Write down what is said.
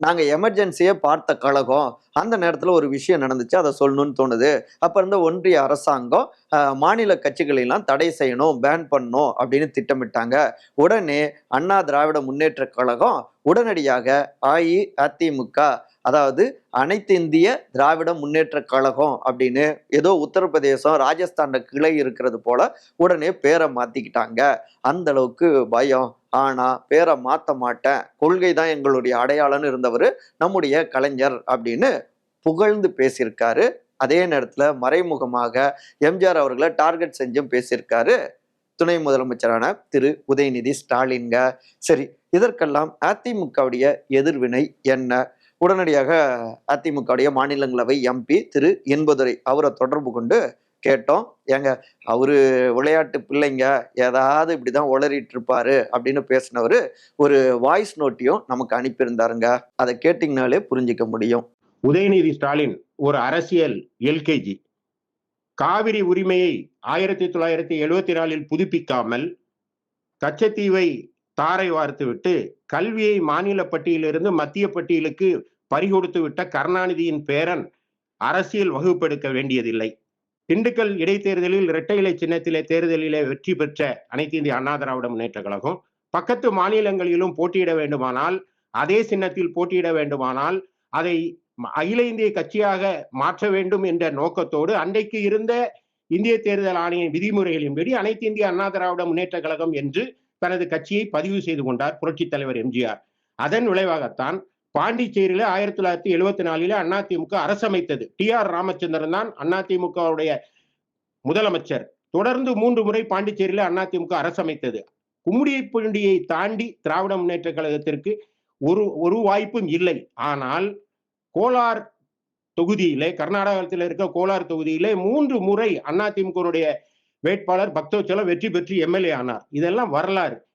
நாங்க எமர்ஜென்சிய பார்த்த கழகம். அந்த நேரத்துல ஒரு விஷயம் நடந்துச்சு. அத சொல்லணும்னு தோணுது. அப்ப இருந்த ஒன்றிய அரசாங்கம் மாநில கட்சிகளை எல்லாம் தடை செய்யணும், பேன் பண்ணணும் அப்படின்னு திட்டமிட்டாங்க. உடனே அண்ணா திராவிட முன்னேற்றக் கழகம் உடனடியாக அஇஅதிமுக, அதாவது அனைத்து இந்திய திராவிட முன்னேற்றக் கழகம் அப்படின்னு ஏதோ உத்தரப்பிரதேசம், ராஜஸ்தான்ல கிளை இருக்கிறது போல உடனே பேரை மாத்திக்கிட்டாங்க. அந்த அளவுக்கு பயம். ஆனா பேரை மாத்த மாட்டேன், கொள்கை தான் எங்களுடைய அடையாளம்னு இருந்தவர் நம்முடைய கலைஞர் அப்படின்னு புகழ்ந்து பேசியிருக்காரு. அதே நேரத்துல மறைமுகமாக எம்ஜிஆர் அவர்களை டார்கெட் செஞ்சும் பேசியிருக்காரு துணை முதலமைச்சரான திரு உதயநிதி ஸ்டாலின்ங்க. சரி, இதற்கெல்லாம் அதிமுகவுடைய எதிர்வினை என்ன? உடனடியாக அதிமுகவுடைய மாநிலங்களவை எம்பி திரு இன்பதுரை அவரை தொடர்பு கொண்டு கேட்டோம். ஏங்க, அவரு விளையாட்டு பிள்ளைங்க, ஏதாவது இப்படிதான் உளறிட்டு இருப்பாரு அப்படின்னு பேசினவரு ஒரு வாய்ஸ் நோட்டையும் நமக்கு அனுப்பியிருந்தாருங்க. அதை கேட்டீங்கனாலே புரிஞ்சிக்க முடியும். உதயநிதி ஸ்டாலின் ஒரு அரசியல் எல்கேஜி. காவிரி உரிமையை 1974 புதுப்பிக்காமல் கச்சத்தீவை தாரை வார்த்துவிட்டு கல்வியை மாநில பட்டியலிருந்து மத்திய பட்டியலுக்கு பறிகொடுத்து விட்ட கருணாநிதியின் பேரன் அரசியல் வகுப்பெடுக்க வேண்டியதில்லை. திண்டுக்கல் இடைத்தேர்தலில் இரட்டை இலை சின்னத்திலே தேர்தலிலே வெற்றி பெற்ற அனைத்து இந்திய அண்ணா திராவிட முன்னேற்ற கழகம் பக்கத்து மாநிலங்களிலும் போட்டியிட வேண்டுமானால், அதே சின்னத்தில் போட்டியிட வேண்டுமானால் அதை அகில இந்திய கட்சியாக மாற்ற வேண்டும் என்ற நோக்கத்தோடு அன்றைக்கு இருந்த இந்திய தேர்தல் ஆணைய விதிமுறைகளின்படி அனைத்து இந்திய அண்ணா திராவிட முன்னேற்ற கழகம் என்று தனது கட்சியை பதிவு செய்து கொண்டார் புரட்சித் தலைவர் எம்ஜிஆர். அதன் விளைவாகத்தான் பாண்டிச்சேரியில 1974 அதிமுக அரசமைத்தது. டி.ஆர். ராமச்சந்திரன் தான் அதிமுகவுடைய முதலமைச்சர். தொடர்ந்து 3 முறை பாண்டிச்சேரியில அதிமுக அரசமைத்தது. கும்மிடிப்பூண்டியை தாண்டி திராவிட முன்னேற்ற கழகத்திற்கு ஒரு வாய்ப்பும் இல்லை. ஆனால் கோலார் தொகுதியிலே, கர்நாடகத்தில் இருக்க கோலார் தொகுதியிலே 3 முறை அதிமுகவுடைய வேட்பாளர் பக்தவச்சலம் வெற்றி பெற்று எம்எல்ஏ ஆனார். இதெல்லாம் வரலாறு.